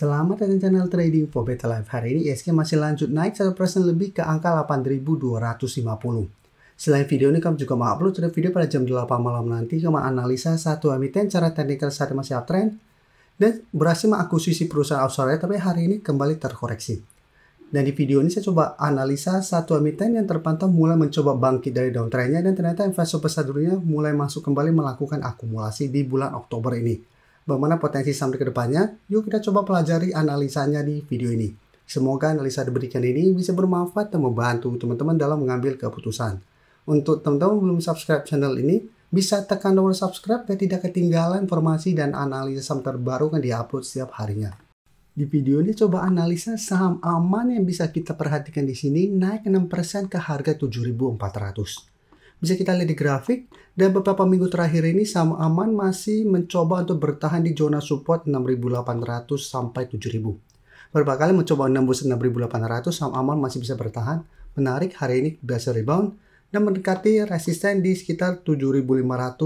Selamat datang di channel Trading for Better Life. Hari ini ISG masih lanjut naik 1% lebih ke angka 8.250. Selain video ini, kami juga mengupload video pada jam 8 malam nanti kami analisa satu emiten cara teknikal saat masih uptrend dan berhasil mengakuisisi perusahaan Australia, tapi hari ini kembali terkoreksi. Dan di video ini saya coba analisa satu emiten yang terpantau mulai mencoba bangkit dari downtrendnya, dan ternyata investor besar dunia mulai masuk kembali melakukan akumulasi di bulan Oktober ini. Bagaimana potensi sampai ke depannya? Yuk kita coba pelajari analisanya di video ini. Semoga analisa diberikan ini bisa bermanfaat dan membantu teman-teman dalam mengambil keputusan. Untuk teman-teman belum subscribe channel ini, bisa tekan tombol subscribe dan tidak ketinggalan informasi dan analisa saham terbaru yang diupload setiap harinya. Di video ini coba analisa saham aman yang bisa kita perhatikan di sini naik 6% ke harga 7.400. Bisa kita lihat di grafik, dan beberapa minggu terakhir ini saham aman masih mencoba untuk bertahan di zona support 6.800 sampai 7.000. Beberapa kali mencoba menembus 6.800, saham aman masih bisa bertahan. Menarik, hari ini biasa rebound dan mendekati resisten di sekitar 7.500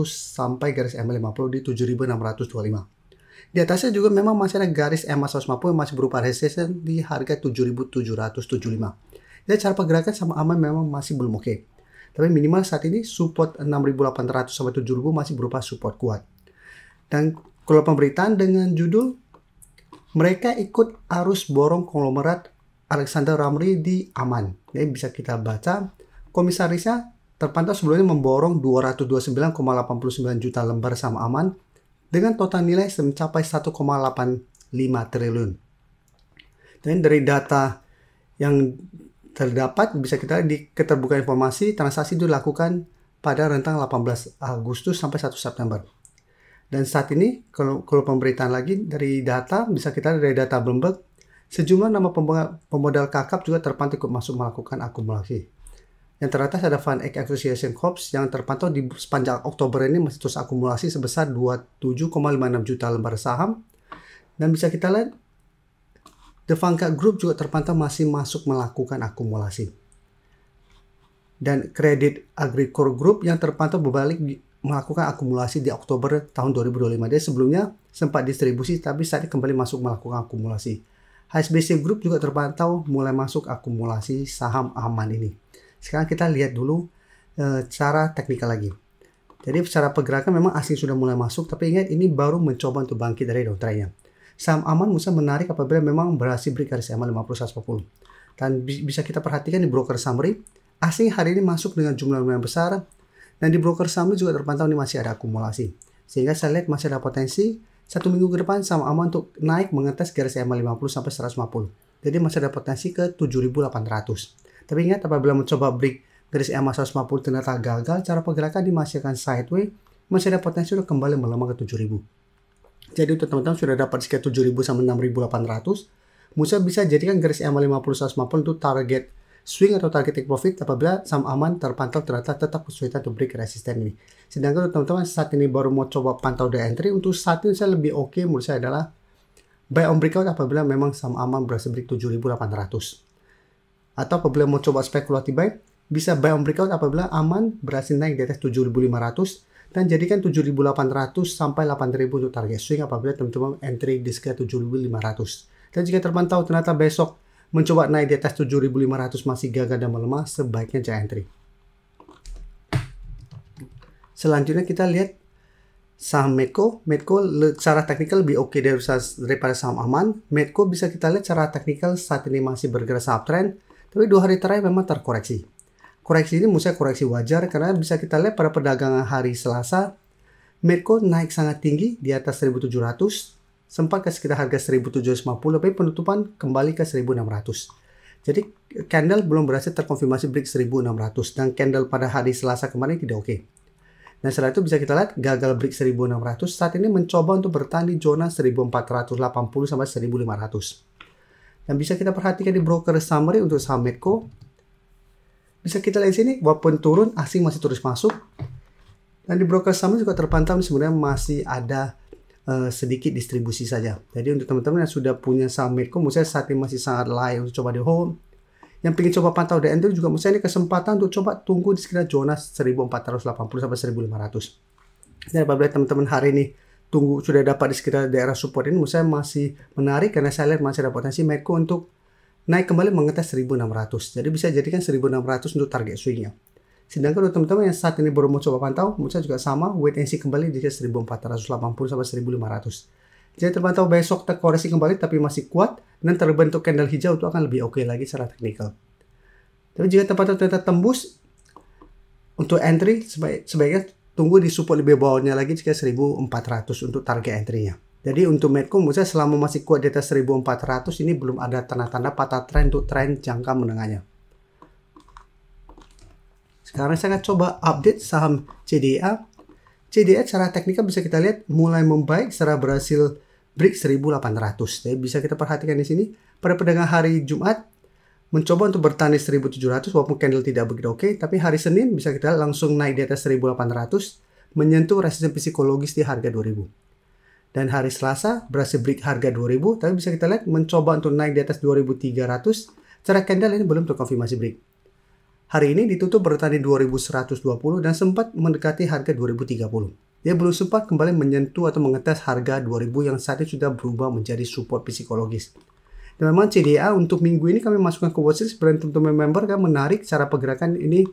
sampai garis EMA 50 di 7.625. Di atasnya juga memang masih ada garis EMA 150 yang masih berupa resisten di harga 7.775. Jadi cara pergerakan saham aman memang masih belum oke. Tapi minimal saat ini support 6.800 sampai 7.000 masih berupa support kuat. Dan kalau pemberitaan dengan judul mereka ikut arus borong konglomerat Alexander Ramri di Aman. Jadi bisa kita baca, komisarisnya terpantau sebelumnya memborong 229,89 juta lembar saham Aman dengan total nilai mencapai 1,85 triliun. Dan dari data yang terdapat bisa kita di keterbukaan informasi, transaksi itu dilakukan pada rentang 18 Agustus sampai 1 September. Dan saat ini kalau pemberitaan lagi dari data, bisa kita dari data Bloomberg, sejumlah nama pemodal kakap juga terpantau ikut masuk melakukan akumulasi. Yang teratas ada Fund Association Corps yang terpantau di sepanjang Oktober ini masih terus akumulasi sebesar 27,56 juta lembar saham. Dan bisa kita lihat The Vanguard Group juga terpantau masih masuk melakukan akumulasi. Dan Credit Agricole Group yang terpantau berbalik melakukan akumulasi di Oktober tahun 2025. Dia sebelumnya sempat distribusi tapi saat ini kembali masuk melakukan akumulasi. HSBC Group juga terpantau mulai masuk akumulasi saham aman ini. Sekarang kita lihat dulu cara teknikal lagi. Jadi secara pergerakan memang asing sudah mulai masuk, tapi ingat ini baru mencoba untuk bangkit dari downtrendnya. Saham aman bisa menarik apabila memang berhasil break garis EMA 50-140. Dan bisa kita perhatikan di broker summary, asing hari ini masuk dengan jumlah lumayan besar, dan di broker summary juga terpantau ini masih ada akumulasi. Sehingga saya lihat masih ada potensi satu minggu ke depan saham aman untuk naik mengetes garis EMA 50 sampai 150. Jadi masih ada potensi ke 7.800. Tapi ingat, apabila mencoba break garis EMA 150 ternyata gagal, cara pergerakan ini masih akan sideways, masih ada potensi untuk kembali melemah ke 7.000. Jadi untuk teman-teman sudah dapat sekitar 7.000 sampai 6.800, Musa bisa jadikan garis EMA 50-150 untuk target swing atau target take profit apabila saham aman terpantau ternyata tetap kesulitan untuk break resisten ini. Sedangkan untuk teman-teman saat ini baru mau coba pantau the entry, untuk saat ini saya lebih oke menurut saya adalah buy on breakout apabila memang saham aman berhasil break 7.800. Atau apabila mau coba spekulasi buy, bisa buy on breakout apabila aman berhasil naik di atas 7.500 dan jadikan 7.800 sampai 8.000 untuk target swing apabila teman-teman entry di sekitar 7.500. Dan jika terpantau ternyata besok mencoba naik di atas 7.500 masih gagal dan melemah, sebaiknya jangan entry. Selanjutnya kita lihat saham Medco. Medco secara teknikal lebih oke daripada saham aman. Medco bisa kita lihat secara teknikal saat ini masih bergerak uptrend, tapi 2 hari terakhir memang terkoreksi. Koreksi ini menurut saya koreksi wajar karena bisa kita lihat pada perdagangan hari Selasa, Medco naik sangat tinggi di atas 1.700, sempat ke sekitar harga 1.750, tapi penutupan kembali ke 1.600. Jadi candle belum berhasil terkonfirmasi break 1.600 dan candle pada hari Selasa kemarin tidak oke. Dan setelah itu bisa kita lihat gagal break 1.600, saat ini mencoba untuk bertahan di zona 1.480 sampai 1.500. Dan bisa kita perhatikan di broker summary untuk saham Medco. Bisa kita lihat sini, walaupun turun, asing masih terus masuk. Dan di broker summary juga terpantau sebenarnya masih ada sedikit distribusi saja. Jadi untuk teman-teman yang sudah punya saham Medco, menurut saya saat ini masih sangat layak untuk coba di hold. Yang ingin coba pantau the entry juga menurut saya ini kesempatan untuk coba tunggu di sekitar zona 1.480 sampai 1.500. Dan apabila teman-teman hari ini tunggu sudah dapat di sekitar daerah support ini, menurut saya masih menarik karena saya lihat masih ada potensi Medco untuk naik kembali mengetes 1600. Jadi bisa jadikan 1600 untuk target swingnya. Sedangkan untuk teman-teman yang saat ini baru mau coba pantau, menurut saya juga sama, wait and see kembali di 1480 sampai 1500. Jadi terpantau besok terkoreksi kembali tapi masih kuat dan terbentuk candle hijau itu akan lebih oke lagi secara teknikal. Tapi jika terpantau ternyata tembus, untuk entry sebaiknya tunggu di support lebih bawahnya lagi jika 1400 untuk target entry-nya. Jadi untuk Medco menurut saya selama masih kuat di atas 1400 ini belum ada tanda-tanda patah tren untuk tren jangka menengahnya. Sekarang saya akan coba update saham CDA. CDA secara teknikal bisa kita lihat mulai membaik setelah berhasil break 1800. Jadi bisa kita perhatikan di sini pada perdagangan hari Jumat mencoba untuk bertahan di 1700 walaupun candle tidak begitu oke, tapi hari Senin bisa kita langsung naik di atas 1800 menyentuh resisten psikologis di harga 2000. Dan hari Selasa berhasil break harga 2000, tapi bisa kita lihat mencoba untuk naik di atas 2300. Secara candle ini belum terkonfirmasi break. Hari ini ditutup bertahan di 2120 dan sempat mendekati harga 2030. Dia belum sempat kembali menyentuh atau mengetes harga 2000 yang saat ini sudah berubah menjadi support psikologis. Dan memang CDA untuk minggu ini kami masukkan ke watchlist brand teman-teman member kan menarik cara pergerakan ini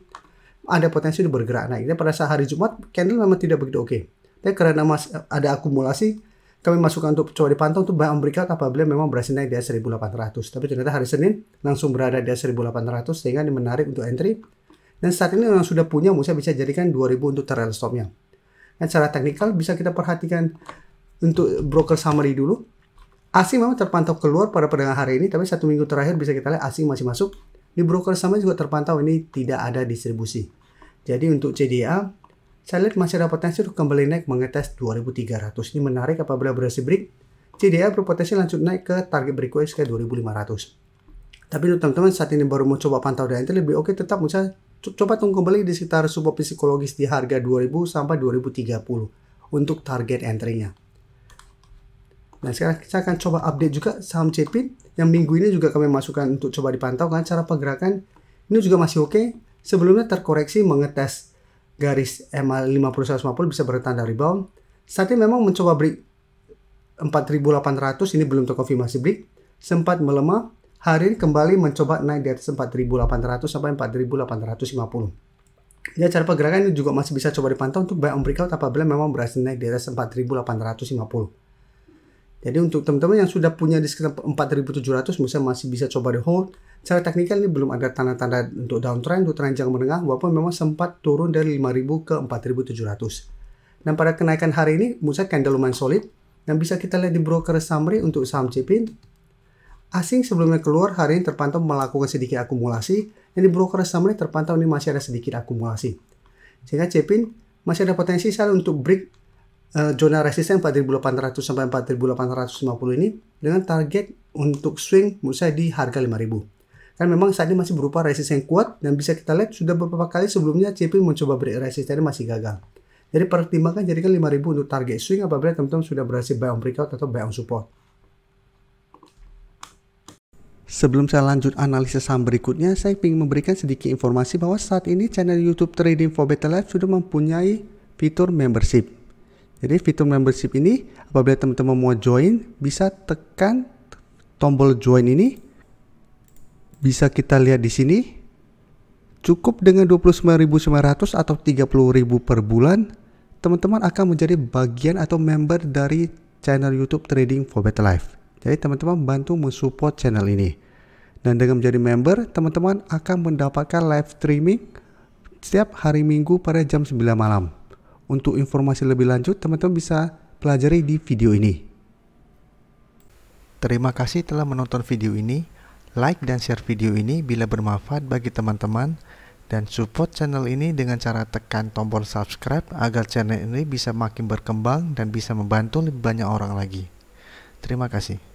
ada potensi untuk bergerak naik. Dan pada saat hari Jumat candle memang tidak begitu oke. Tapi karena ada akumulasi kami masukkan untuk coba dipantau untuk buy on breakout apabila memang berhasil naik di 1800. Tapi ternyata hari Senin langsung berada di 1800 sehingga ini menarik untuk entry. Dan saat ini yang sudah punya bisa jadikan 2000 untuk trail stopnya. Dan secara teknikal bisa kita perhatikan untuk broker summary dulu. Asing memang terpantau keluar pada perdagangan hari ini, tapi satu minggu terakhir bisa kita lihat asing masih masuk. Di broker summary juga terpantau ini tidak ada distribusi. Jadi untuk CDA saya lihat masih ada potensi untuk kembali naik mengetes 2300. Ini menarik apabila berhasil break. CDA berpotensi lanjut naik ke target berikutnya ke 2500. Tapi untuk teman-teman saat ini baru mau coba pantau dan entry lebih oke tetap bisa coba tunggu kembali di sekitar support psikologis di harga 2000 sampai 2030 untuk target entry-nya. Nah sekarang kita akan coba update juga saham Cepin yang minggu ini juga kami masukkan untuk coba dipantau kan cara pergerakan ini juga masih oke. Sebelumnya terkoreksi mengetes garis EMA 5150 bisa bertanda rebound. Saat ini memang mencoba break 4800 ini belum terkonfirmasi break. Sempat melemah. Hari ini kembali mencoba naik di atas 4800 sampai 4850. Ya cara pergerakan ini juga masih bisa coba dipantau untuk buy on breakout apabila memang berhasil naik di atas 4850. Jadi untuk teman-teman yang sudah punya di sekitar 4700 masih bisa coba di hold. Secara teknikal ini belum ada tanda-tanda untuk downtrend, untuk tren jangka menengah walaupun memang sempat turun dari 5000 ke 4700. Dan pada kenaikan hari ini menurut saya candle lumayan solid dan bisa kita lihat di broker summary untuk saham Cepin. Asing sebelumnya keluar hari ini terpantau melakukan sedikit akumulasi dan di broker summary terpantau ini masih ada sedikit akumulasi. Sehingga Cepin masih ada potensi sekali untuk break zona resisten 4800 sampai 4850 ini dengan target untuk swing menurut saya di harga 5000. Kan memang saat ini masih berupa resisten kuat dan bisa kita lihat sudah beberapa kali sebelumnya Cepin mencoba break resisten masih gagal. Jadi pertimbangkan jadikan 5000 untuk target swing apabila teman-teman sudah berhasil buy on breakout atau buy on support. Sebelum saya lanjut analisis saham berikutnya, saya ingin memberikan sedikit informasi bahwa saat ini channel YouTube Trading for Better Life sudah mempunyai fitur membership. Jadi fitur membership ini apabila teman-teman mau join bisa tekan tombol join ini. Bisa kita lihat di sini. Cukup dengan 29.900 atau 30.000 per bulan, teman-teman akan menjadi bagian atau member dari channel YouTube Trading for Better Life. Jadi teman-teman bantu mensupport channel ini. Dan dengan menjadi member, teman-teman akan mendapatkan live streaming setiap hari Minggu pada jam 9 malam. Untuk informasi lebih lanjut, teman-teman bisa pelajari di video ini. Terima kasih telah menonton video ini. Like dan share video ini bila bermanfaat bagi teman-teman. Dan support channel ini dengan cara tekan tombol subscribe agar channel ini bisa makin berkembang dan bisa membantu lebih banyak orang lagi. Terima kasih.